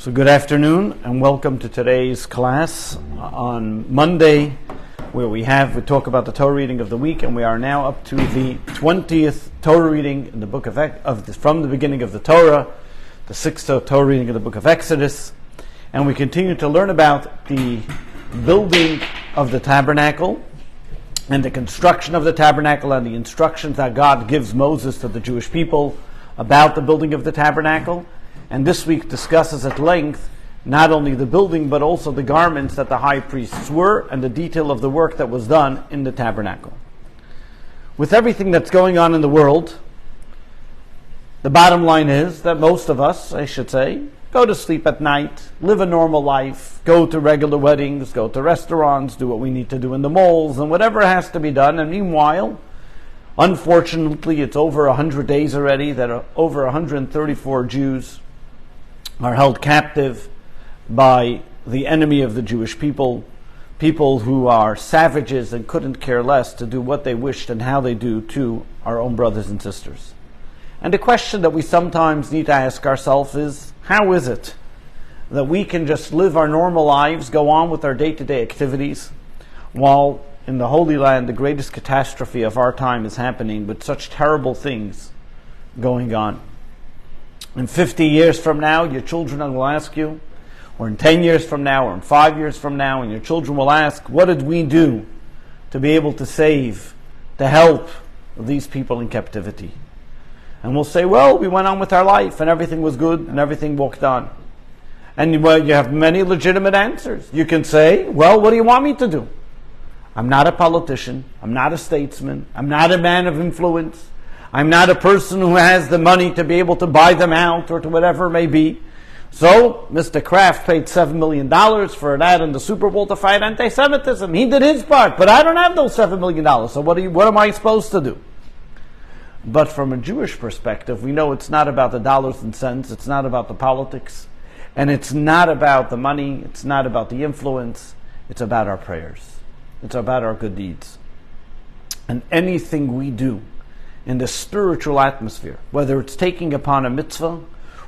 So good afternoon and welcome to today's class on Monday, where we talk about the Torah reading of the week, and we are now up to the 20th Torah reading in the book from the beginning of the Torah, the 6th Torah reading of the book of Exodus, and we continue to learn about the building of the tabernacle and the construction of the tabernacle and the instructions that God gives Moses to the Jewish people about the building of the tabernacle. And this week discusses at length not only the building but also the garments that the high priests wore and the detail of the work that was done in the tabernacle. With everything that's going on in the world, the bottom line is that most of us, I should say, go to sleep at night, live a normal life, go to regular weddings, go to restaurants, do what we need to do in the malls, and whatever has to be done. And meanwhile, unfortunately, it's over 100 days already that over 134 Jews are held captive by the enemy of the Jewish people who are savages and couldn't care less to do what they wished and how they do to our own brothers and sisters. And the question that we sometimes need to ask ourselves is, how is it that we can just live our normal lives, go on with our day-to-day activities, while in the Holy Land the greatest catastrophe of our time is happening with such terrible things going on? In 50 years from now, your children will ask you, or in 10 years from now, or in 5 years from now, and your children will ask, what did we do to be able to save, to help these people in captivity? And we'll say, well, we went on with our life, and everything was good, and everything walked on. And you have many legitimate answers. You can say, well, what do you want me to do? I'm not a politician. I'm not a statesman. I'm not a man of influence. I'm not a person who has the money to be able to buy them out or to whatever it may be. So, Mr. Kraft paid $7 million for an ad in the Super Bowl to fight anti-Semitism. He did his part, but I don't have those $7 million. So what am I supposed to do? But from a Jewish perspective, we know it's not about the dollars and cents. It's not about the politics. And it's not about the money. It's not about the influence. It's about our prayers. It's about our good deeds. And anything we do in the spiritual atmosphere, whether it's taking upon a mitzvah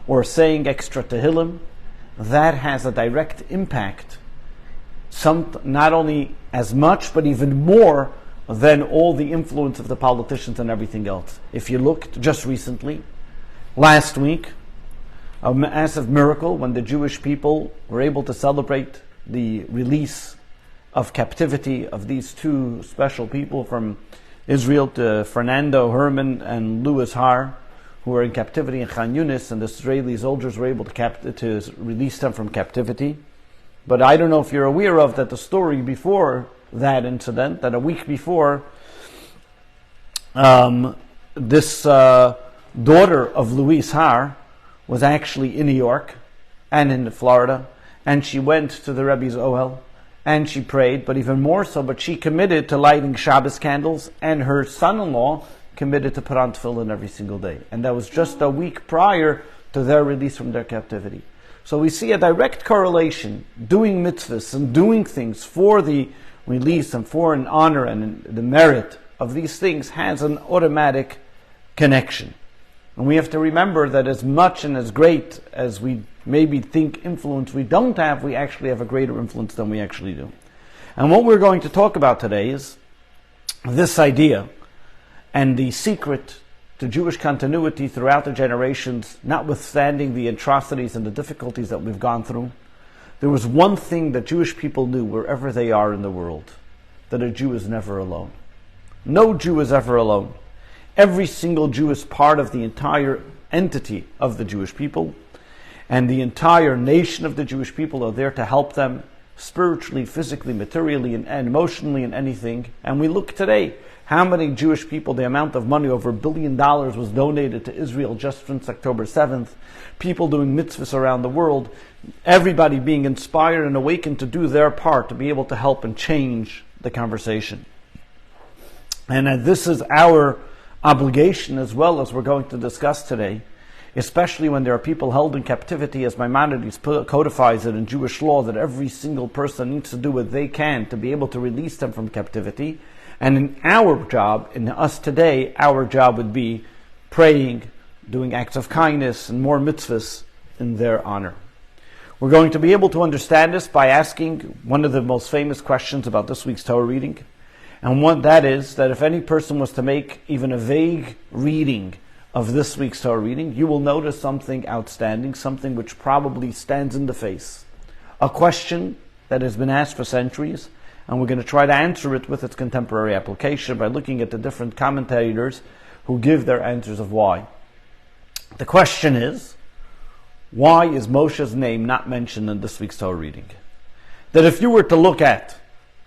or saying extra tehillim, that has a direct impact, not only as much but even more than all the influence of the politicians and everything else. If you looked just recently, last week, a massive miracle when the Jewish people were able to celebrate the release of captivity of these two special people from Israel, to Fernando Herman and Louis Har, who were in captivity in Khan Yunis, and the Israeli soldiers were able to release them from captivity. But I don't know if you're aware of that the story before that incident, that a week before, this daughter of Louis Har was actually in New York and in Florida, and she went to the Rebbe's Ohel, and she prayed, but even more so, but she committed to lighting Shabbos candles, and her son-in-law committed to put on tefillin every single day. And that was just a week prior to their release from their captivity. So we see a direct correlation. Doing mitzvahs and doing things for the release and for an honor and the merit of these things has an automatic connection. And we have to remember that as much and as great as we maybe think influence we don't have, we actually have a greater influence than we actually do. And what we're going to talk about today is this idea and the secret to Jewish continuity throughout the generations, notwithstanding the atrocities and the difficulties that we've gone through. There was one thing that Jewish people knew wherever they are in the world, that a Jew is never alone. No Jew is ever alone. Every single Jew is part of the entire entity of the Jewish people, and the entire nation of the Jewish people are there to help them spiritually, physically, materially, and emotionally, and anything. And we look today, how many Jewish people, the amount of money, over $1 billion was donated to Israel just since October 7th. People doing mitzvahs around the world, everybody being inspired and awakened to do their part to be able to help and change the conversation. And this is our obligation as well, as we're going to discuss today, especially when there are people held in captivity, as Maimonides codifies it in Jewish law, that every single person needs to do what they can to be able to release them from captivity. And in our job, in us today, our job would be praying, doing acts of kindness, and more mitzvahs in their honor. We're going to be able to understand this by asking one of the most famous questions about this week's Torah reading. And one that is that if any person was to make even a vague reading of this week's Torah reading, you will notice something outstanding, something which probably stands in the face. A question that has been asked for centuries, and we're going to try to answer it with its contemporary application by looking at the different commentators who give their answers of why. The question is, why is Moshe's name not mentioned in this week's Torah reading? That if you were to look at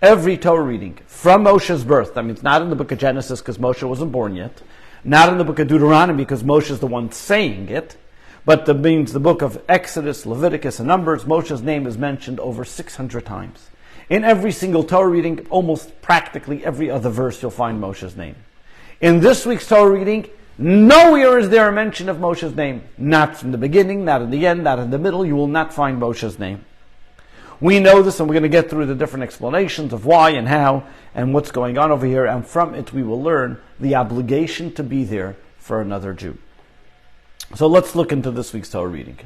every Torah reading from Moshe's birth, that means not in the book of Genesis because Moshe wasn't born yet, not in the book of Deuteronomy because Moshe is the one saying it, but that means the book of Exodus, Leviticus, and Numbers, Moshe's name is mentioned over 600 times. In every single Torah reading, almost practically every other verse, you'll find Moshe's name. In this week's Torah reading, nowhere is there a mention of Moshe's name. Not from the beginning, not in the end, not in the middle. You will not find Moshe's name. We know this, and we're going to get through the different explanations of why and how and what's going on over here, and from it we will learn the obligation to be there for another Jew. So let's look into this week's Torah reading.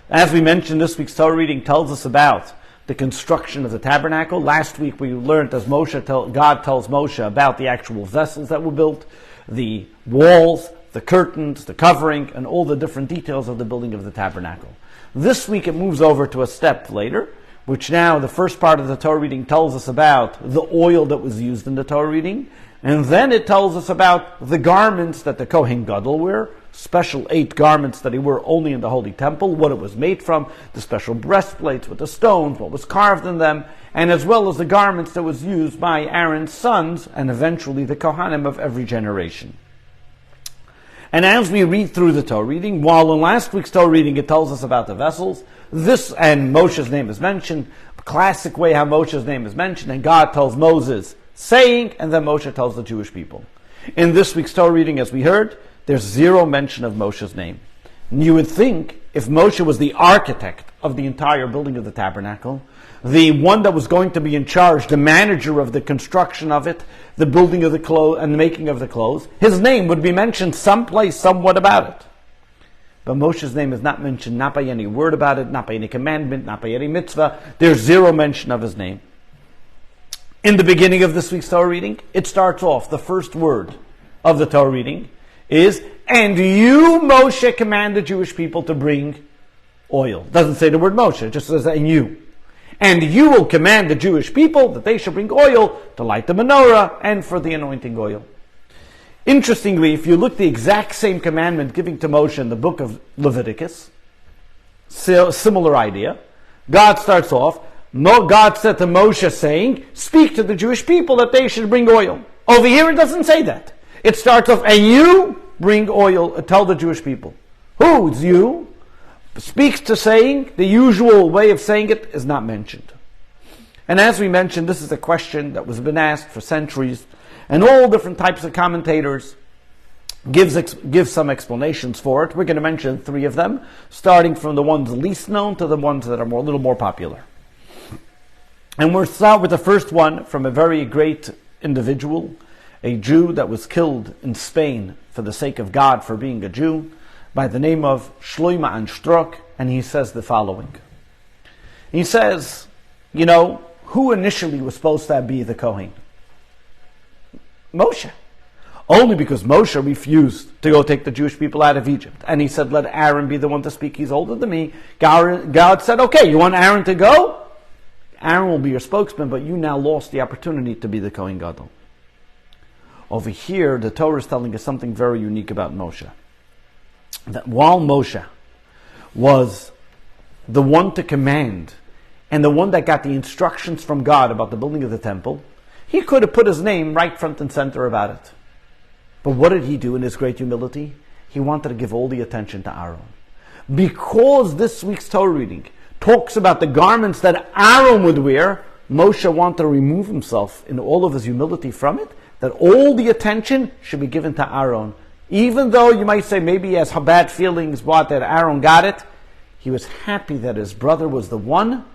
As we mentioned, this week's Torah reading tells us about the construction of the tabernacle. Last week we learned as God tells Moshe about the actual vessels that were built, the walls, the curtains, the covering, and all the different details of the building of the tabernacle. This week it moves over to a step later, which now the first part of the Torah reading tells us about the oil that was used in the Torah reading, and then it tells us about the garments that the Kohen Gadol wear, special 8 garments that he wore only in the Holy Temple, what it was made from, the special breastplates with the stones, what was carved in them, and as well as the garments that was used by Aaron's sons, and eventually the Kohanim of every generation. And as we read through the Torah reading, while in last week's Torah reading it tells us about the vessels, this and Moshe's name is mentioned, classic way how Moshe's name is mentioned, and God tells Moses saying, and then Moshe tells the Jewish people. In this week's Torah reading, as we heard, there's 0 mention of Moshe's name. And you would think if Moshe was the architect of the entire building of the tabernacle, the one that was going to be in charge, the manager of the construction of it, the building of the clothes and the making of the clothes, his name would be mentioned someplace, somewhat about it. But Moshe's name is not mentioned, not by any word about it, not by any commandment, not by any mitzvah. There's 0 mention of his name. In the beginning of this week's Torah reading, it starts off, the first word of the Torah reading is, and you, Moshe, command the Jewish people to bring oil. It doesn't say the word Moshe, it just says, and you. And you will command the Jewish people that they should bring oil to light the menorah and for the anointing oil. Interestingly, if you look the exact same commandment given to Moshe in the book of Leviticus, similar idea, God starts off, God said to Moshe saying, speak to the Jewish people that they should bring oil. Over here it doesn't say that. It starts off, and you bring oil, tell the Jewish people. Who's you? Speaks to saying, the usual way of saying it is not mentioned. And as we mentioned, this is a question that was been asked for centuries, and all different types of commentators give some explanations for it. We're going to mention 3 of them, starting from the ones least known to the ones that are a little more popular. And we'll start with the first one from a very great individual, a Jew that was killed in Spain for the sake of God, for being a Jew, by the name of Shlomo Anstrok, and he says the following. He says, who initially was supposed to be the Kohen? Moshe. Only because Moshe refused to go take the Jewish people out of Egypt. And he said, let Aaron be the one to speak. He's older than me. God said, okay, you want Aaron to go? Aaron will be your spokesman, but you now lost the opportunity to be the Kohen Gadol. Over here, the Torah is telling us something very unique about Moshe. That while Moshe was the one to command and the one that got the instructions from God about the building of the temple, he could have put his name right front and center about it. But what did he do in his great humility? He wanted to give all the attention to Aaron. Because this week's Torah reading talks about the garments that Aaron would wear, Moshe wanted to remove himself in all of his humility from it, that all the attention should be given to Aaron. Even though you might say maybe he has bad feelings that Aaron got it, he was happy that his brother was the one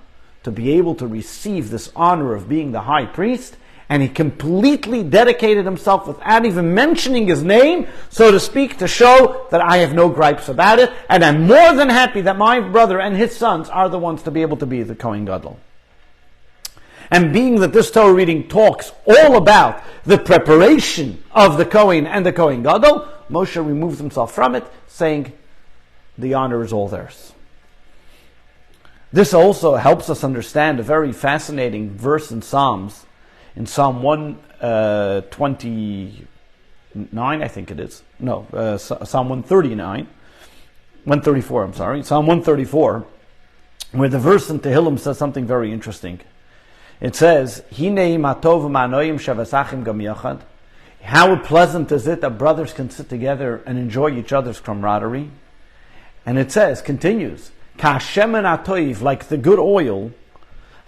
to be able to receive this honor of being the high priest, and he completely dedicated himself without even mentioning his name, so to speak, to show that I have no gripes about it, and I'm more than happy that my brother and his sons are the ones to be able to be the Kohen Gadol. And being that this Torah reading talks all about the preparation of the Kohen and the Kohen Gadol, Moshe removes himself from it, saying, the honor is all theirs. This also helps us understand a very fascinating verse in Psalms, in Psalm 129, I think it is. No, Psalm 139. 134, I'm sorry. Psalm 134, where the verse in Tehillim says something very interesting. It says, Hinei matov ma'anoim shavasachim gam yachad. How pleasant is it that brothers can sit together and enjoy each other's camaraderie? And it says, continues, Ka'ashemen atoiv, like the good oil,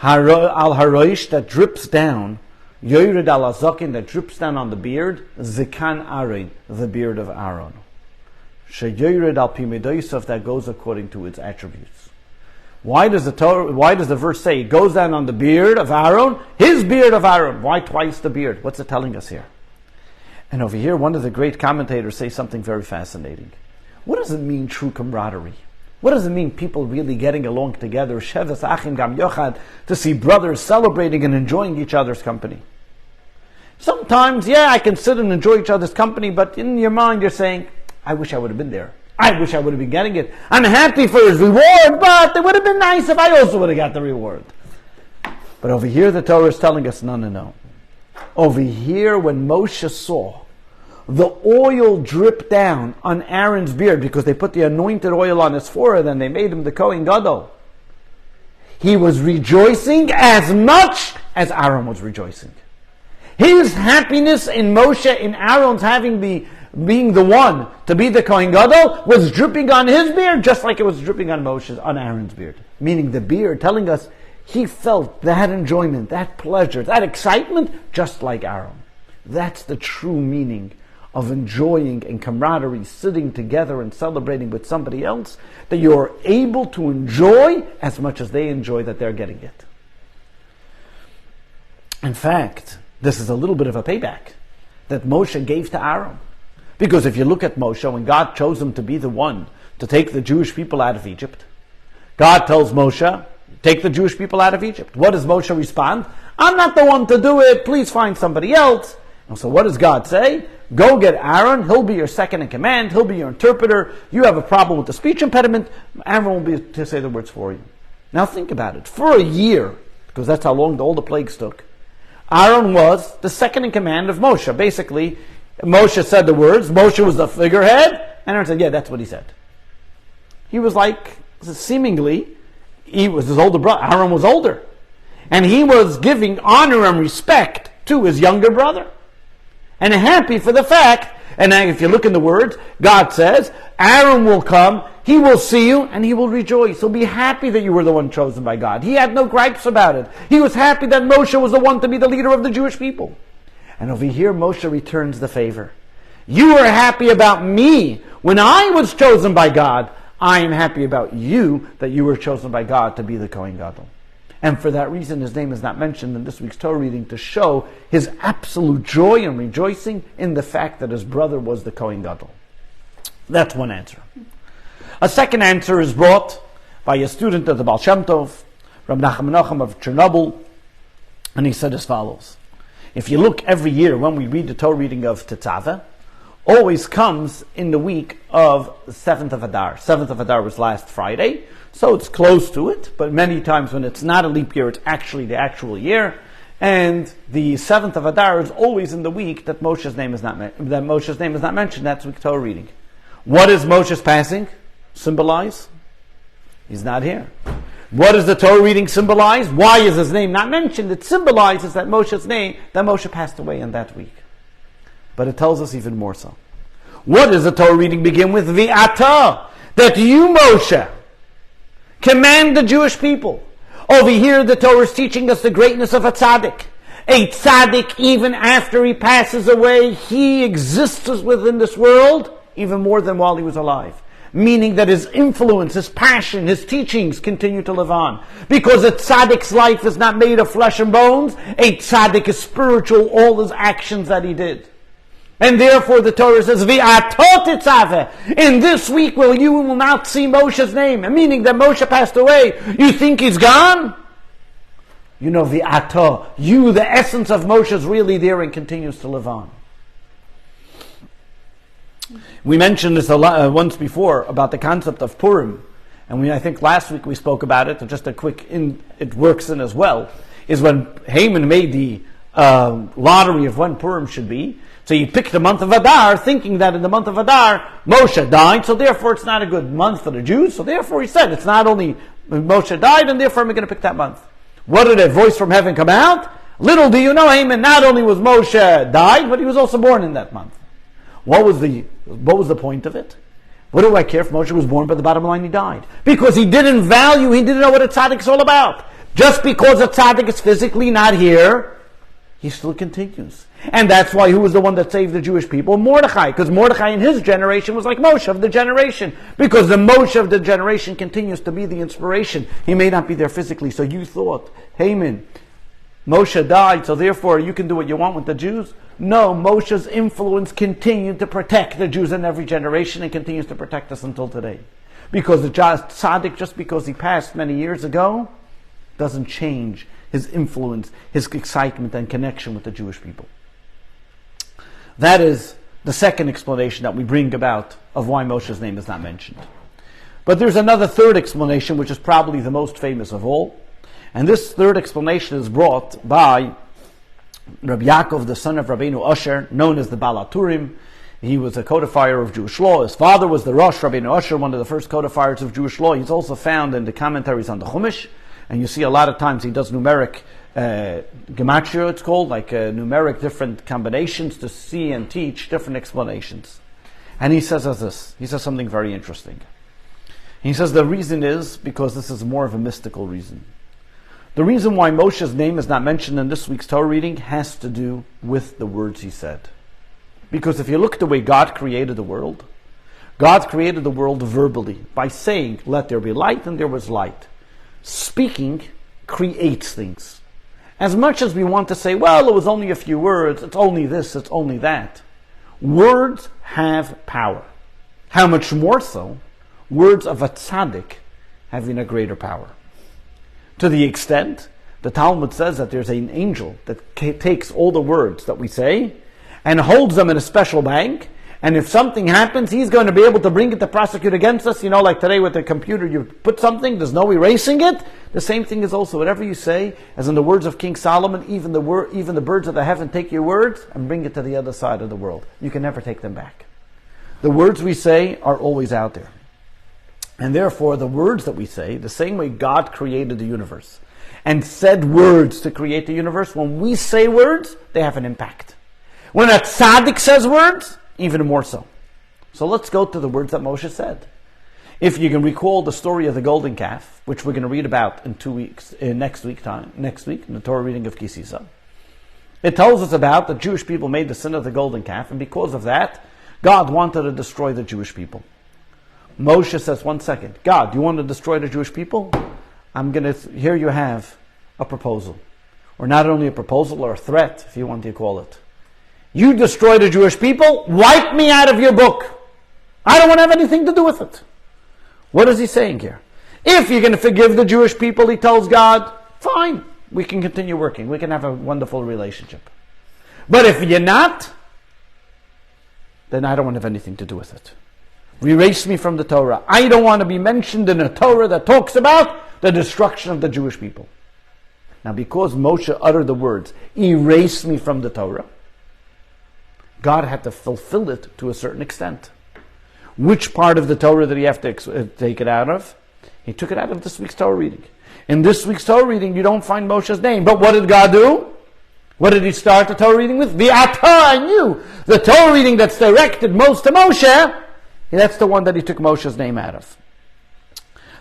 al haroish, that drips down, yored al azakin, that drips down on the beard, zikan Aaron, the beard of Aaron. Sheyored al pimidosav, that goes according to its attributes. Why does the verse say it goes down on the beard of Aaron, his beard of Aaron? Why twice the beard? What's it telling us here? And over here, one of the great commentators says something very fascinating. What does it mean, true camaraderie? What does it mean, people really getting along together, Shevas Achim Gam Yochad, to see brothers celebrating and enjoying each other's company? Sometimes, I can sit and enjoy each other's company, but in your mind you're saying, I wish I would have been there. I wish I would have been getting it. I'm happy for his reward, but it would have been nice if I also would have got the reward. But over here the Torah is telling us, no. Over here, when Moshe saw the oil drip down on Aaron's beard, because they put the anointed oil on his forehead and they made him the Kohen Gadol, he was rejoicing as much as Aaron was rejoicing. His happiness in Moshe, in Aaron's being the one to be the Kohen Gadol, was dripping on his beard just like it was dripping on Aaron's beard. Meaning the beard telling us he felt that enjoyment, that pleasure, that excitement just like Aaron. That's the true meaning of enjoying and camaraderie, sitting together and celebrating with somebody else, that you're able to enjoy as much as they enjoy that they're getting it. In fact, this is a little bit of a payback that Moshe gave to Aaron. Because if you look at Moshe, when God chose him to be the one to take the Jewish people out of Egypt, God tells Moshe, take the Jewish people out of Egypt. What does Moshe respond? I'm not the one to do it, please find somebody else. And so what does God say? Go get Aaron, he'll be your second in command, he'll be your interpreter. You have a problem with the speech impediment, Aaron will be to say the words for you. Now think about it. For a year, because that's how long all the plagues took, Aaron was the second in command of Moshe. Basically, Moshe said the words, Moshe was the figurehead, and Aaron said, yeah, that's what he said. He was like, seemingly, he was his older brother. Aaron was older. And he was giving honor and respect to his younger brother. And happy for the fact, and if you look in the words, God says, Aaron will come, he will see you, and he will rejoice. He'll be happy that you were the one chosen by God. He had no gripes about it. He was happy that Moshe was the one to be the leader of the Jewish people. And over here, Moshe returns the favor. You were happy about me when I was chosen by God. I am happy about you that you were chosen by God to be the Kohen Gadol. And for that reason, his name is not mentioned in this week's Torah reading, to show his absolute joy and rejoicing in the fact that his brother was the Kohen Gadol. That's one answer. A second answer is brought by a student of the Baal Shem Tov, Rabbi Nachum Menachem of Chernobyl, and he said as follows. If you look every year when we read the Torah reading of Tetzaveh, always comes in the week of the 7th of Adar. 7th of Adar was last Friday, so it's close to it, but many times when it's not a leap year, it's actually the actual year. And the 7th of Adar is always in the week that Moshe's name is not mentioned. That's week Torah reading. What does Moshe's passing symbolize? He's not here. What does the Torah reading symbolize? Why is his name not mentioned? It symbolizes that Moshe passed away in that week. But it tells us even more so. What does the Torah reading begin with? V'ata, that you, Moshe, command the Jewish people. Over here, the Torah is teaching us the greatness of a tzaddik. A tzaddik, even after he passes away, he exists within this world even more than while he was alive. meaning that his influence, his passion, his teachings continue to live on. Because a tzaddik's life is not made of flesh and bones, a tzaddik is spiritual, all his actions that he did. And therefore the Torah says, V'ato Tetzaveh. In this week you will not see Moshe's name, meaning that Moshe passed away. You think he's gone? You know, V'ato, the essence of Moshe is really there and continues to live on. We mentioned this once before about the concept of Purim, and I think last week we spoke about it. Just a quick, it works in as well. Is when Haman made the lottery of when Purim should be. So he picked the month of Adar, thinking that in the month of Adar Moshe died, so therefore it's not a good month for the Jews. So therefore he said it's not only Moshe died, and therefore I'm going to pick that month. What did a voice from heaven come out? Little do you know, Haman, not only was Moshe died, but he was also born in that month. What was the point of it? What do I care if Moshe was born, but the bottom line he died? Because he didn't know what a tzaddik is all about. Just because a tzaddik is physically not here, he still continues. And that's why who was the one that saved the Jewish people? Mordechai. Because Mordechai in his generation was like Moshe of the generation. Because the Moshe of the generation continues to be the inspiration. He may not be there physically. So you thought, Haman, Moshe died, so therefore you can do what you want with the Jews? No, Moshe's influence continued to protect the Jews in every generation and continues to protect us until today. Because the tzaddik, just because he passed many years ago, doesn't change his influence, his excitement and connection with the Jewish people. That is the second explanation that we bring about of why Moshe's name is not mentioned. But there's another third explanation, which is probably the most famous of all. And this third explanation is brought by Rabbi Yaakov, the son of Rabbeinu Asher, known as the Baal HaTurim. He was a codifier of Jewish law. His father was the Rosh, Rabbeinu Asher, one of the first codifiers of Jewish law. He's also found in the commentaries on the Chumash. And you see a lot of times he does numeric gematria, it's called, like numeric different combinations to see and teach different explanations. And he says this. He says something very interesting. He says the reason is because this is more of a mystical reason. The reason why Moshe's name is not mentioned in this week's Torah reading has to do with the words he said. Because if you look at the way God created the world verbally by saying, let there be light, and there was light. Speaking creates things. As much as we want to say, well, it was only a few words, it's only this, it's only that. Words have power. How much more so, words of a tzaddik having a greater power. To the extent, the Talmud says that there's an angel that takes all the words that we say and holds them in a special bank, and if something happens, he's going to be able to bring it to prosecute against us. You know, like today with the computer, you put something, there's no erasing it. The same thing is also whatever you say, as in the words of King Solomon, even the birds of the heaven take your words and bring it to the other side of the world. You can never take them back. The words we say are always out there. And therefore, the words that we say, the same way God created the universe and said words to create the universe, when we say words, they have an impact. When a tzaddik says words, even more so. So let's go to the words that Moshe said. If you can recall the story of the golden calf, which we're going to read about in 2 weeks, next week, in the Torah reading of Kisisa, it tells us about the Jewish people made the sin of the golden calf, and because of that, God wanted to destroy the Jewish people. Moshe says, 1 second, God, you want to destroy the Jewish people? Here you have a proposal. Or not only a proposal, or a threat, if you want to call it. You destroy the Jewish people, wipe me out of your book. I don't want to have anything to do with it. What is he saying here? If you're going to forgive the Jewish people, he tells God, fine, we can continue working. We can have a wonderful relationship. But if you're not, then I don't want to have anything to do with it. Erase me from the Torah. I don't want to be mentioned in a Torah that talks about the destruction of the Jewish people. Now, because Moshe uttered the words, erase me from the Torah, God had to fulfill it to a certain extent. Which part of the Torah did he have to take it out of? He took it out of this week's Torah reading. In this week's Torah reading, you don't find Moshe's name. But what did God do? What did he start the Torah reading with? V'ata, I knew. The Torah reading that's directed most to Moshe, that's the one that he took Moshe's name out of.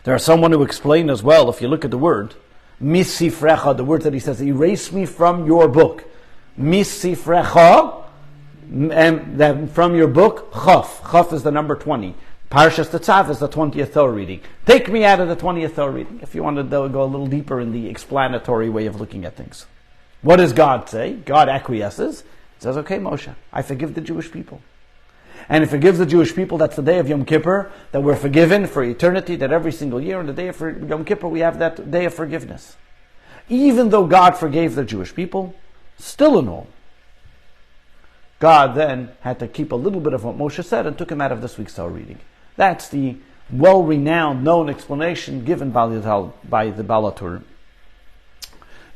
There are someone who explain as well, if you look at the word, misifrecha, the word that he says, erase me from your book. Misifrecha, and then from your book, chaf. Chaf is the number 20. Parshas Tetzaveh is the 20th Torah reading. Take me out of the 20th Torah reading if you want to go a little deeper in the explanatory way of looking at things. What does God say? God acquiesces. He says, okay, Moshe, I forgive the Jewish people. And he forgives the Jewish people. That's the day of Yom Kippur, that we're forgiven for eternity, that every single year on the day of Yom Kippur we have that day of forgiveness. Even though God forgave the Jewish people, still in all, God then had to keep a little bit of what Moshe said and took him out of this week's Torah reading. That's the well-renowned, known explanation given by the Baal HaTurim.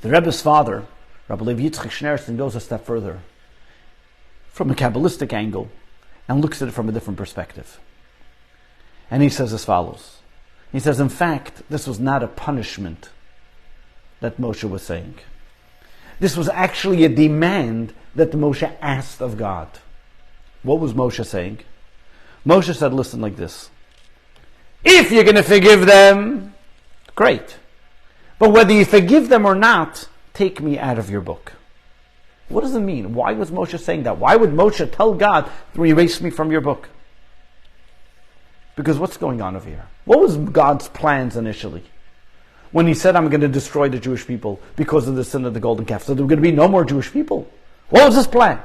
The Rebbe's father, Rabbi Lev Yitzchak Schneerson, goes a step further from a Kabbalistic angle and looks at it from a different perspective. And he says as follows. He says, in fact, this was not a punishment that Moshe was saying. This was actually a demand that Moshe asked of God. What was Moshe saying? Moshe said, listen like this. If you're going to forgive them, great. But whether you forgive them or not, take me out of your book. What does it mean? Why was Moshe saying that? Why would Moshe tell God to erase me from your book? Because what's going on over here? What was God's plans initially? When he said, I'm going to destroy the Jewish people because of the sin of the golden calf. So there were going to be no more Jewish people. What was his plan?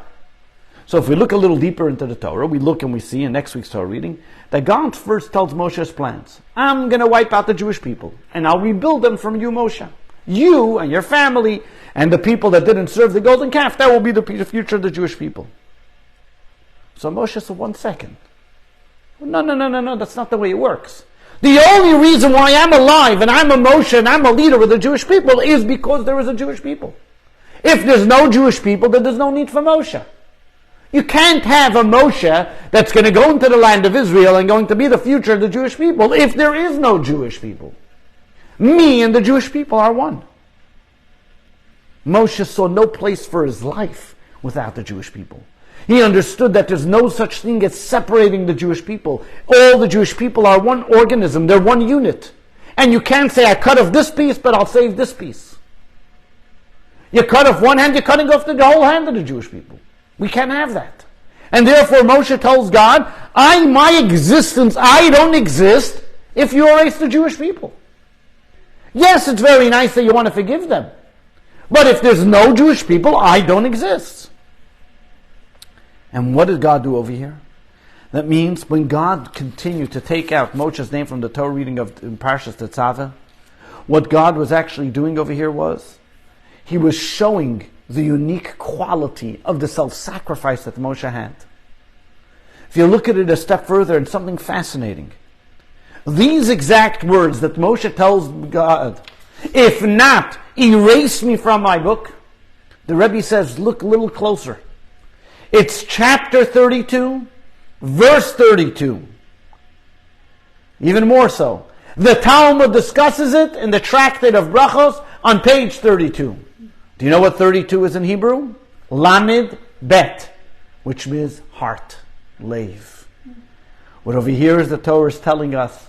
So if we look a little deeper into the Torah, we look and we see in next week's Torah reading that God first tells Moshe his plans. I'm going to wipe out the Jewish people and I'll rebuild them from you, Moshe. You and your family and the people that didn't serve the golden calf, that will be the future of the Jewish people. So Moshe said, 1 second. No, that's not the way it works. The only reason why I'm alive and I'm a Moshe and I'm a leader of the Jewish people is because there is a Jewish people. If there's no Jewish people, then there's no need for Moshe. You can't have a Moshe that's going to go into the land of Israel and going to be the future of the Jewish people if there is no Jewish people. Me and the Jewish people are one. Moshe saw no place for his life without the Jewish people. He understood that there's no such thing as separating the Jewish people. All the Jewish people are one organism. They're one unit. And you can't say, I cut off this piece, but I'll save this piece. You cut off one hand, you're cutting off the whole hand of the Jewish people. We can't have that. And therefore Moshe tells God, my existence, I don't exist if you erase the Jewish people. Yes, it's very nice that you want to forgive them. But if there's no Jewish people, I don't exist. And what did God do over here? That means when God continued to take out Moshe's name from the Torah reading of Parshas Tetzaveh, what God was actually doing over here was, he was showing the unique quality of the self-sacrifice that Moshe had. If you look at it a step further, and something fascinating. These exact words that Moshe tells God, if not, erase me from my book, the Rebbe says, look a little closer. It's chapter 32, verse 32. Even more so. The Talmud discusses it in the Tractate of Brachos on page 32. Do you know what 32 is in Hebrew? Lamed Bet, which means heart, leiv. What over here is the Torah is telling us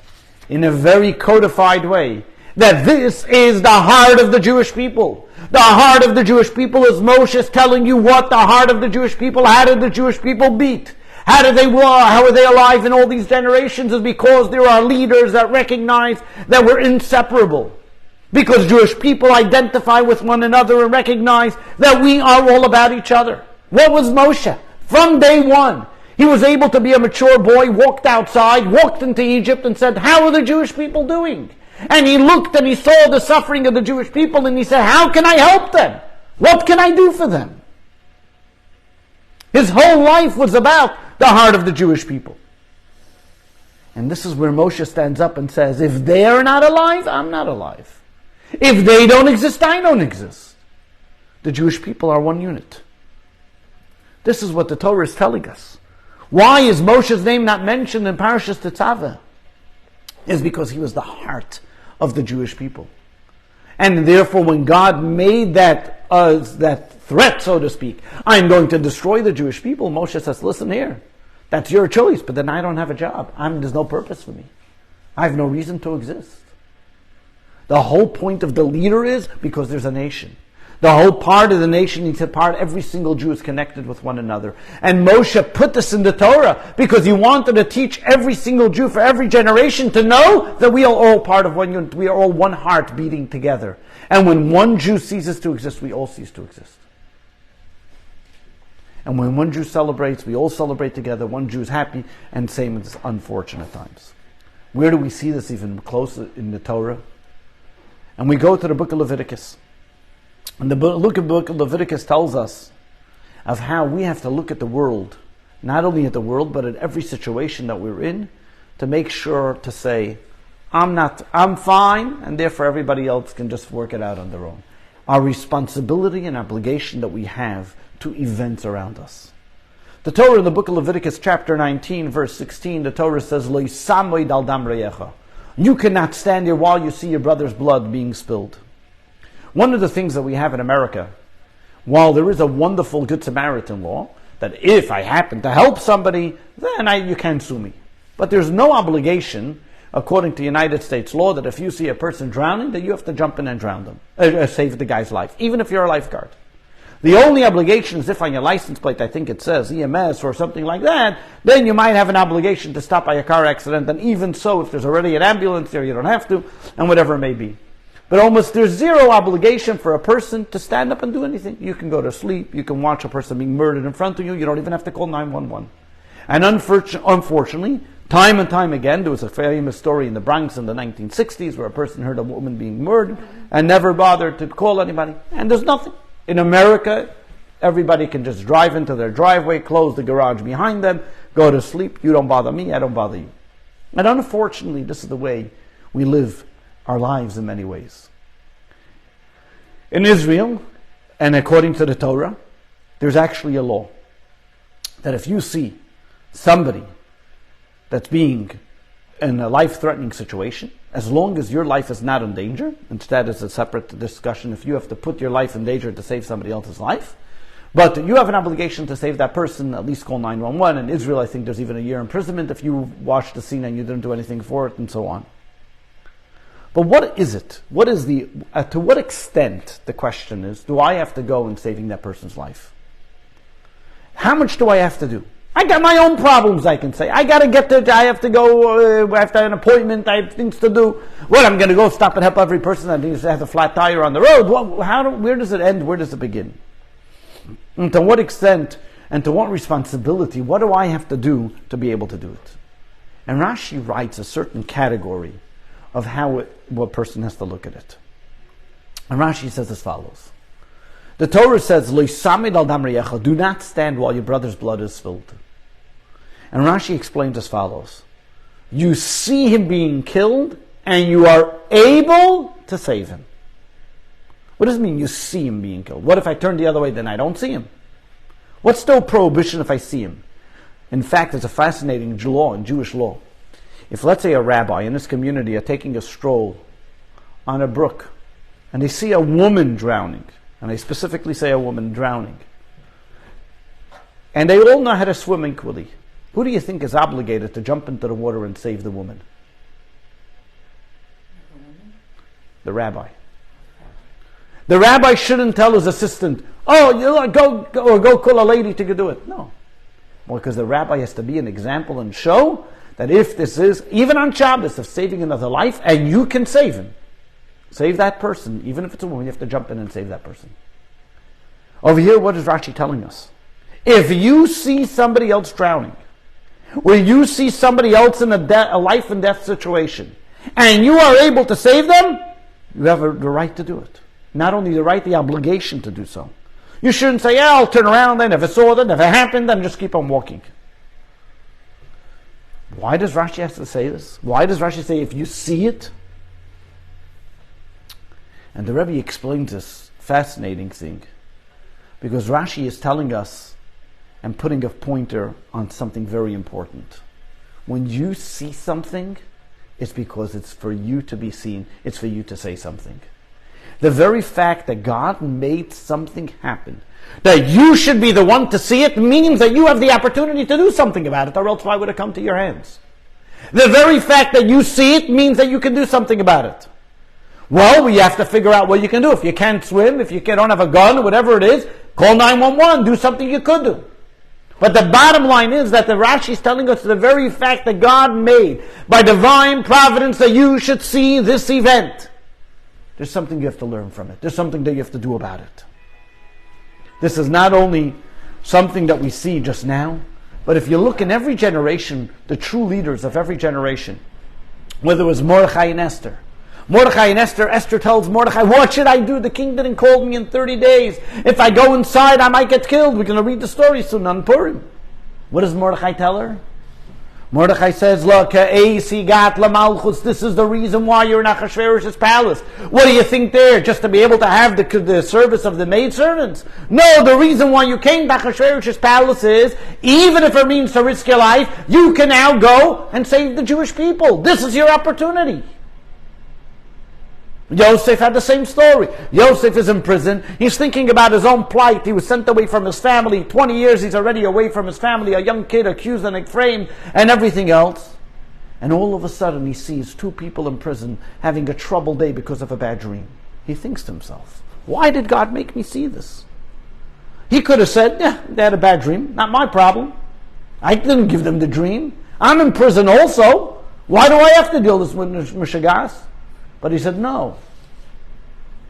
in a very codified way that this is the heart of the Jewish people. The heart of the Jewish people is Moshe's telling you what the heart of the Jewish people, how did the Jewish people beat? How are they alive in all these generations? Is because there are leaders that recognize that we're inseparable. Because Jewish people identify with one another and recognize that we are all about each other. What was Moshe? From day one, he was able to be a mature boy, walked outside, walked into Egypt and said, how are the Jewish people doing? And he looked and he saw the suffering of the Jewish people and he said, how can I help them? What can I do for them? His whole life was about the heart of the Jewish people. And this is where Moshe stands up and says, if they are not alive, I'm not alive. If they don't exist, I don't exist. The Jewish people are one unit. This is what the Torah is telling us. Why is Moshe's name not mentioned in Parashas Tetzaveh? Is because he was the heart of the Jewish people. And therefore when God made that threat, so to speak, I'm going to destroy the Jewish people, Moshe says, listen here, that's your choice, but then I don't have a job. There's no purpose for me. I have no reason to exist. The whole point of the leader is because there's a nation. The whole part of the nation needs a part. Every single Jew is connected with one another. And Moshe put this in the Torah because he wanted to teach every single Jew for every generation to know that we are all part of one unit. We are all one heart beating together. And when one Jew ceases to exist, we all cease to exist. And when one Jew celebrates, we all celebrate together. One Jew is happy, and same in unfortunate times. Where do we see this even closer in the Torah? And we go to the book of Leviticus. And the book of Leviticus tells us of how we have to look at the world, not only at the world, but at every situation that we're in, to make sure to say, I'm fine, and therefore everybody else can just work it out on their own. Our responsibility and obligation that we have to events around us. The Torah in the book of Leviticus chapter 19, verse 16, the Torah says, Lo yisamoid al dam reyecha. You cannot stand here while you see your brother's blood being spilled. One of the things that we have in America, while there is a wonderful Good Samaritan law, that if I happen to help somebody, then you can't sue me. But there's no obligation, according to United States law, that if you see a person drowning, that you have to jump in and drown them, save the guy's life, even if you're a lifeguard. The only obligation is if on your license plate, I think it says EMS or something like that, then you might have an obligation to stop by a car accident, and even so, if there's already an ambulance there, you don't have to, and whatever it may be. But there's zero obligation for a person to stand up and do anything. You can go to sleep, you can watch a person being murdered in front of you, you don't even have to call 911. And unfortunately, time and time again, there was a famous story in the Bronx in the 1960s where a person heard a woman being murdered and never bothered to call anybody. And there's nothing. In America, everybody can just drive into their driveway, close the garage behind them, go to sleep. You don't bother me, I don't bother you. And unfortunately, this is the way we live our lives in many ways. In Israel, and according to the Torah, there's actually a law that if you see somebody that's being in a life-threatening situation, as long as your life is not in danger, instead it's a separate discussion if you have to put your life in danger to save somebody else's life, but you have an obligation to save that person, at least call 911. In Israel, I think there's even a year imprisonment if you watched the scene and you didn't do anything for it, and so on. But what is it? What is to what extent, the question is, do I have to go in saving that person's life? How much do I have to do? I got my own problems, I can say. I have to go, I have to have an appointment, I have things to do. What, I'm going to go stop and help every person that needs to have a flat tire on the road? Where does it end? Where does it begin? And to what extent, and to what responsibility, what do I have to do to be able to do it? And Rashi writes a certain category of what person has to look at it. And Rashi says as follows. The Torah says, Lo yisamid al dam reyecha, do not stand while your brother's blood is spilled. And Rashi explains as follows. You see him being killed, and you are able to save him. What does it mean you see him being killed? What if I turn the other way, then I don't see him? What's the prohibition if I see him? In fact, it's a fascinating law in Jewish law. If, let's say, a rabbi in this community are taking a stroll on a brook, and they see a woman drowning, and I specifically say a woman drowning, and they all know how to swim equally, who do you think is obligated to jump into the water and save the woman? The rabbi. The rabbi shouldn't tell his assistant, go call a lady to do it. No. Well, because the rabbi has to be an example and show that if this is, even on Shabbos, of saving another life, and you can save him, save that person, even if it's a woman, you have to jump in and save that person. Over here, what is Rashi telling us? If you see somebody else drowning, or you see somebody else in a life and death situation, and you are able to save them, you have the right to do it. Not only the right, the obligation to do so. You shouldn't say, I'll turn around, I never saw that, never happened, and just keep on walking. Why does Rashi have to say this? Why does Rashi say if you see it? And the Rebbe explains this fascinating thing. Because Rashi is telling us and putting a pointer on something very important. When you see something, it's because it's for you to be seen. It's for you to say something. The very fact that God made something happen, that you should be the one to see it, means that you have the opportunity to do something about it, or else why would it come to your hands? The very fact that you see it means that you can do something about it. Well, we have to figure out what you can do. If you can't swim, if you don't have a gun, or whatever it is, call 911, do something you could do. But the bottom line is that the Rashi is telling us the very fact that God made, by divine providence, that you should see this event. There's something you have to learn from it. There's something that you have to do about it. This is not only something that we see just now, but if you look in every generation, the true leaders of every generation, whether it was Mordechai and Esther. Mordechai and Esther, Esther tells Mordechai, what should I do? The king didn't call me in 30 days. If I go inside, I might get killed. We're going to read the story soon on Purim. What does Mordechai tell her? Mordechai says, look, this is the reason why you're in Achashverosh's palace. What do you think there? Just to be able to have the service of the maidservants? No, the reason why you came to Achashverosh's palace is, even if it means to risk your life, you can now go and save the Jewish people. This is your opportunity. Yosef had the same story. Yosef is in prison. He's thinking about his own plight. He was sent away from his family. 20 years he's already away from his family. A young kid accused and framed and everything else. And all of a sudden he sees two people in prison having a troubled day because of a bad dream. He thinks to himself, why did God make me see this? He could have said, yeah, they had a bad dream. Not my problem. I didn't give them the dream. I'm in prison also. Why do I have to deal with this Mishagas? But he said, no.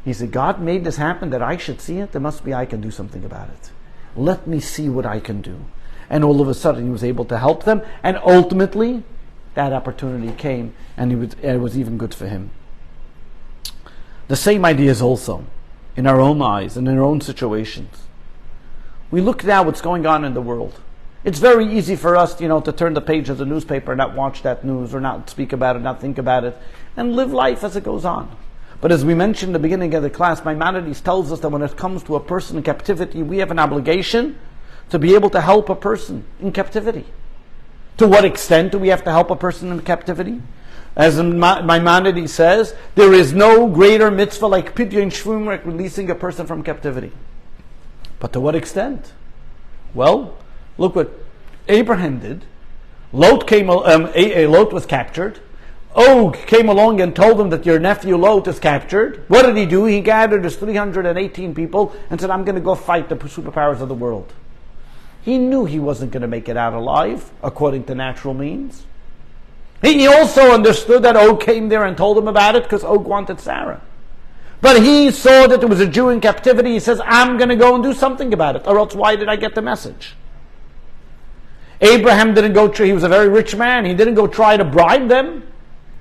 He said, God made this happen that I should see it. There must be I can do something about it. Let me see what I can do. And all of a sudden he was able to help them. And ultimately, that opportunity came and it was even good for him. The same idea is also in our own lives and in our own situations. We look now what's going on in the world. It's very easy for us, to turn the page of the newspaper and not watch that news or not speak about it, not think about it, and live life as it goes on. But as we mentioned in the beginning of the class, Maimonides tells us that when it comes to a person in captivity, we have an obligation to be able to help a person in captivity. To what extent do we have to help a person in captivity? As Maimonides says, there is no greater mitzvah like Pidyon Shvum, like releasing a person from captivity. But to what extent? Well, look what Abraham did. Lot was captured. Og came along and told him that your nephew Lot is captured. What did he do? He gathered his 318 people and said, I'm going to go fight the superpowers of the world. He knew he wasn't going to make it out alive, according to natural means. He also understood that Og came there and told him about it because Og wanted Sarah. But he saw that there was a Jew in captivity. He says, I'm going to go and do something about it, or else why did I get the message? Abraham didn't go, he was a very rich man. He didn't go try to bribe them.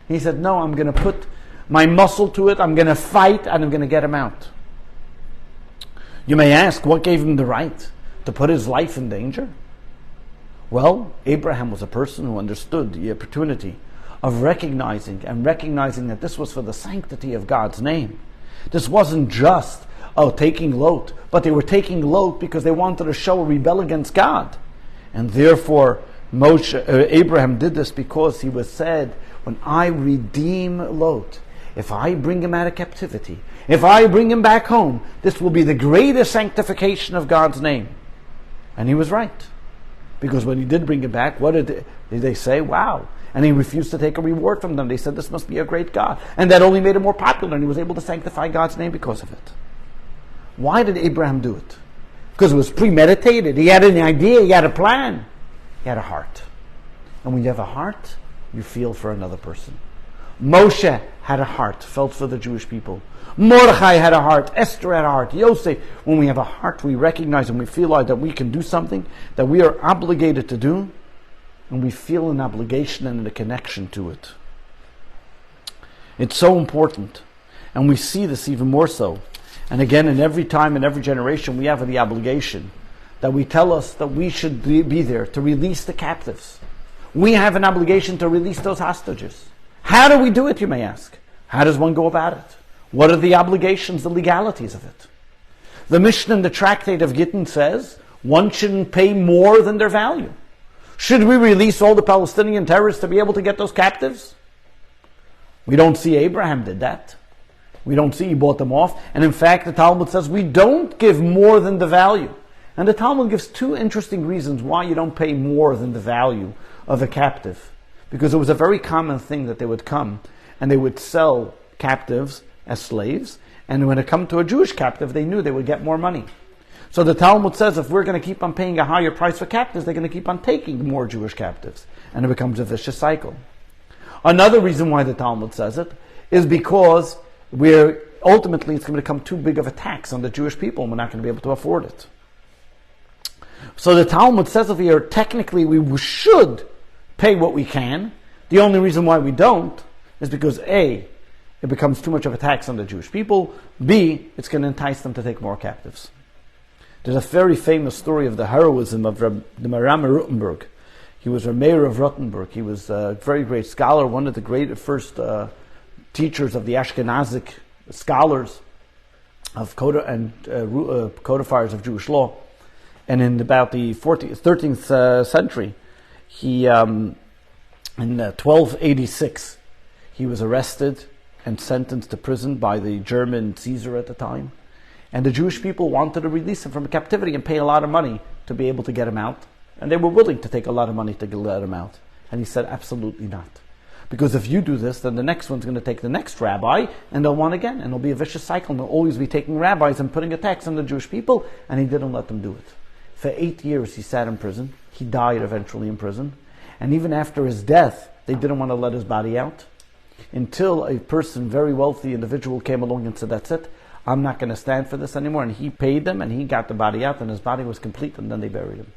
He said, no, I'm going to put my muscle to it. I'm going to fight and I'm going to get him out. You may ask, what gave him the right to put his life in danger? Well, Abraham was a person who understood the opportunity of recognizing that this was for the sanctity of God's name. This wasn't just, taking Lot, but they were taking Lot because they wanted to show a rebel against God. And therefore, Abraham did this because he was said, when I redeem Lot, if I bring him out of captivity, if I bring him back home, this will be the greatest sanctification of God's name. And he was right. Because when he did bring him back, what did they say? Wow. And he refused to take a reward from them. They said, this must be a great God. And that only made him more popular, and he was able to sanctify God's name because of it. Why did Abraham do it? Because it was premeditated. He had an idea, he had a plan. He had a heart. And when you have a heart, you feel for another person. Moshe had a heart, felt for the Jewish people. Mordechai had a heart. Esther had a heart. Yosef. When we have a heart, we recognize and we feel like that we can do something that we are obligated to do, and we feel an obligation and a connection to it. It's so important. And we see this even more so. And again, in every time, in every generation, we have the obligation that we tell us that we should be there to release the captives. We have an obligation to release those hostages. How do we do it, you may ask? How does one go about it? What are the obligations, the legalities of it? The Mishnah in the Tractate of Gittin says one shouldn't pay more than their value. Should we release all the Palestinian terrorists to be able to get those captives? We don't see Abraham did that. We don't see he bought them off. And in fact, the Talmud says we don't give more than the value. And the Talmud gives two interesting reasons why you don't pay more than the value of a captive. Because it was a very common thing that they would come and they would sell captives as slaves, and when it come to a Jewish captive, they knew they would get more money. So the Talmud says if we're going to keep on paying a higher price for captives, they're going to keep on taking more Jewish captives, and it becomes a vicious cycle. Another reason why the Talmud says it is because ultimately it's going to become too big of a tax on the Jewish people, and we're not going to be able to afford it. So the Talmud says over here, technically we should pay what we can. The only reason why we don't is because A, it becomes too much of a tax on the Jewish people. B, it's going to entice them to take more captives. There's a very famous story of the heroism of the Maram of Rothenburg. He was a mayor of Rothenburg. He was a very great scholar, one of the first teachers of the Ashkenazic scholars of codifiers of Jewish law. And in about the 13th century, he in 1286, he was arrested and sentenced to prison by the German Caesar at the time. And the Jewish people wanted to release him from captivity and pay a lot of money to be able to get him out. And they were willing to take a lot of money to let him out. And he said, absolutely not. Because if you do this, then the next one's going to take the next rabbi, and they'll want again. And it'll be a vicious cycle. And they'll always be taking rabbis and putting a tax on the Jewish people. And he didn't let them do it. For 8 years he sat in prison. He died eventually in prison. And even after his death, they didn't want to let his body out. Until a person, very wealthy individual, came along and said, that's it. I'm not going to stand for this anymore. And he paid them, and he got the body out, and his body was complete, and then they buried him.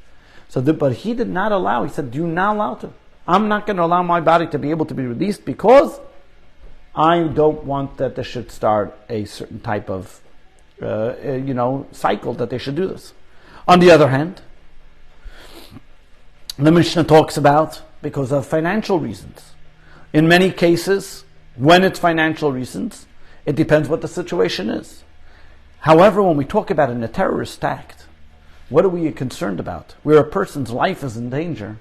But he did not allow, he said, you're not allowed to. I'm not going to allow my body to be able to be released because I don't want that they should start a certain type of, cycle that they should do this. On the other hand, the Mishnah talks about because of financial reasons. In many cases, when it's financial reasons, it depends what the situation is. However, when we talk about a terrorist act, what are we concerned about? Where a person's life is in danger.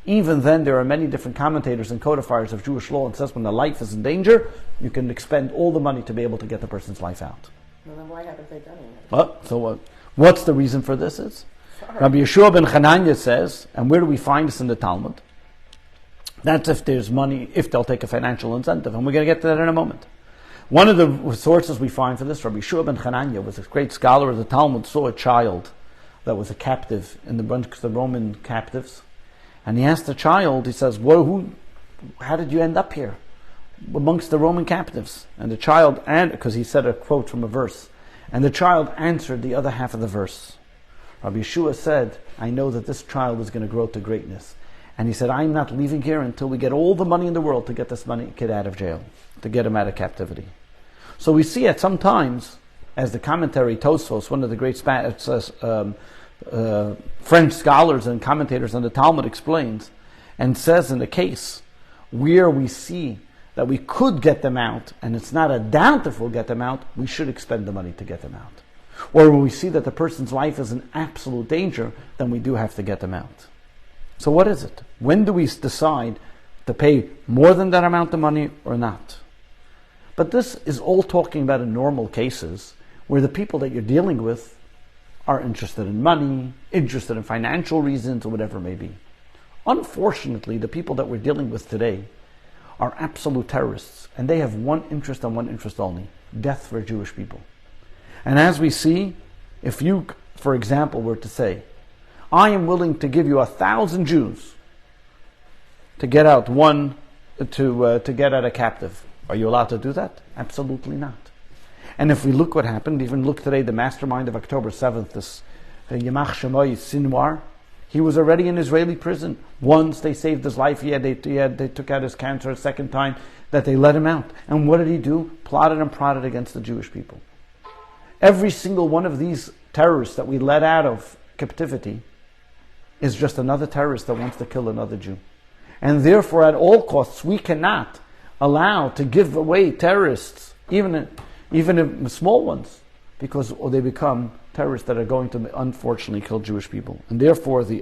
Even then, there are many different commentators and codifiers of Jewish law and says when the life is in danger, you can expend all the money to be able to get the person's life out. Well, then why haven't they done it? What's the reason for this is? Rabbi Yeshua ben Chananya says, and where do we find this in the Talmud? That's if there's money, if they'll take a financial incentive, and we're going to get to that in a moment. One of the sources we find for this, Rabbi Yeshua ben Chananya was a great scholar of the Talmud, saw a child that was a captive in the bunch of the Roman captives, and he asked the child, he says, how did you end up here amongst the Roman captives? And the child, because he said a quote from a verse, and the child answered the other half of the verse. Rabbi Yeshua said, I know that this child is going to grow to greatness. And he said, I'm not leaving here until we get all the money in the world to get this kid out of jail, to get him out of captivity. So we see at some times, as the commentary Tosfos, one of the great French scholars and commentators on the Talmud explains, and says in the case where we see that we could get them out, and it's not a doubt if we'll get them out, we should expend the money to get them out. Or when we see that the person's life is in absolute danger, then we do have to get them out. So what is it? When do we decide to pay more than that amount of money or not? But this is all talking about in normal cases where the people that you're dealing with are interested in money, interested in financial reasons, or whatever it may be. Unfortunately, the people that we're dealing with today are absolute terrorists, and they have one interest and one interest only: death for Jewish people. And as we see, if you, for example, were to say, I am willing to give you 1,000 Jews to get out to get out a captive, are you allowed to do that? Absolutely not. And if we look what happened, even look today, the mastermind of October 7th, this Yamach Shemoy Sinwar, he was already in Israeli prison. Once they saved his life, they took out his cancer. A second time that they let him out. And what did he do? Plotted and prodded against the Jewish people. Every single one of these terrorists that we let out of captivity is just another terrorist that wants to kill another Jew. And therefore, at all costs, we cannot allow to give away terrorists, even if small ones, because they become terrorists that are going to unfortunately kill Jewish people. And therefore, the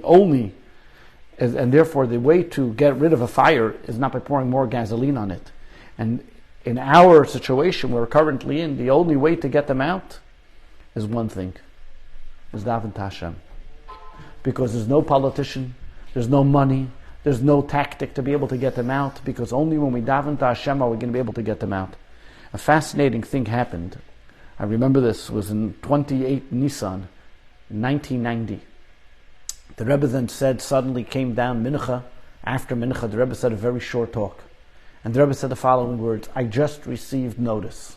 way to get rid of a fire is not by pouring more gasoline on it. And in our situation we're currently in, the only way to get them out is one thing: is daven to Hashem. Because there's no politician, there's no money, there's no tactic to be able to get them out, because only when we daven to Hashem are we going to be able to get them out. a fascinating thing happened. I remember this was in 28 Nisan, 1990. The Rebbe then said, suddenly came down Mincha. After Mincha, the Rebbe said a very short talk. And the Rebbe said the following words: I just received notice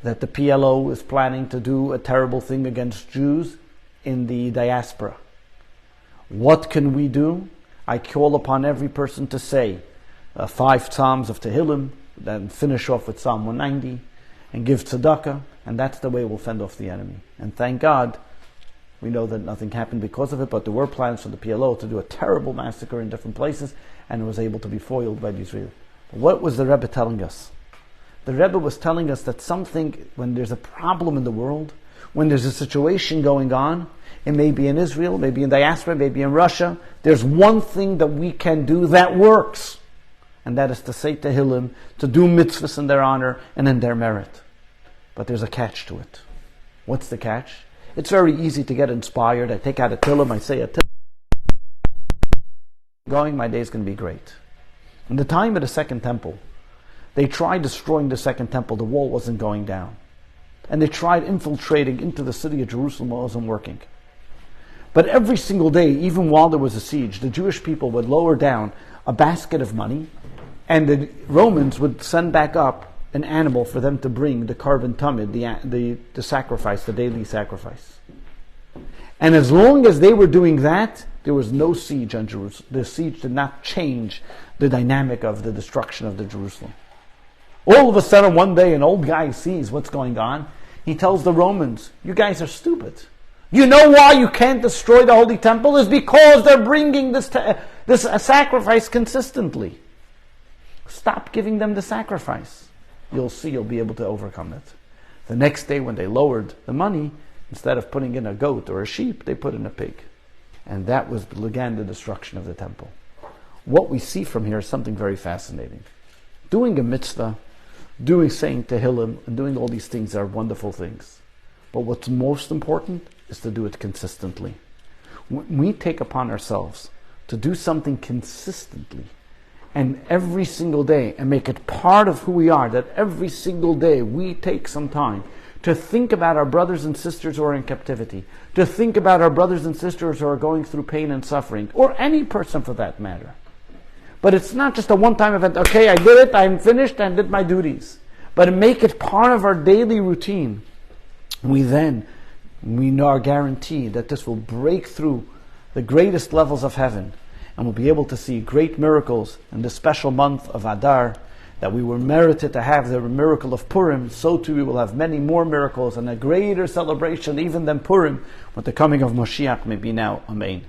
that the PLO is planning to do a terrible thing against Jews in the diaspora. What can we do? I call upon every person to say 5 Psalms of Tehillim, then finish off with Psalm 190, and give tzedakah, and that's the way we'll fend off the enemy. And thank God, we know that nothing happened because of it, but there were plans for the PLO to do a terrible massacre in different places, and it was able to be foiled by the Israelis. What was the Rebbe telling us? The Rebbe was telling us that when there's a problem in the world, when there's a situation going on, it may be in Israel, maybe in diaspora, maybe in Russia, there's one thing that we can do that works. And that is to say Tehillim, to do mitzvahs in their honor and in their merit. But there's a catch to it. What's the catch? It's very easy to get inspired. I take out a Tehillim, I say a Tehillim. My day's going to be great. In the time of the Second Temple, they tried destroying the Second Temple. The wall wasn't going down. And they tried infiltrating into the city of Jerusalem. It wasn't working. But every single day, even while there was a siege, the Jewish people would lower down a basket of money, and the Romans would send back up an animal for them to bring the carbon tamid, the sacrifice, the daily sacrifice. And as long as they were doing that, there was no siege on Jerusalem. The siege did not change the dynamic of the destruction of the Jerusalem. All of a sudden, one day, an old guy sees what's going on. He tells the Romans, "You guys are stupid. You know why you can't destroy the Holy Temple? Is because they're bringing this sacrifice consistently. Stop giving them the sacrifice. You'll see you'll be able to overcome it." The next day, when they lowered the money, instead of putting in a goat or a sheep, they put in a pig. And that began the destruction of the temple. What we see from here is something very fascinating. Doing a mitzvah, saying Tehillim, and doing all these things are wonderful things. But what's most important is to do it consistently. When we take upon ourselves to do something consistently, and every single day, and make it part of who we are, that every single day we take some time to think about our brothers and sisters who are in captivity, to think about our brothers and sisters who are going through pain and suffering, or any person for that matter. But it's not just a one-time event. Okay, I did it, I'm finished, and did my duties. But make it part of our daily routine. We are guaranteed that this will break through the greatest levels of heaven, and we'll be able to see great miracles in this special month of Adar, that we were merited to have the miracle of Purim. So too we will have many more miracles and a greater celebration even than Purim, with the coming of Moshiach may be now. Amen.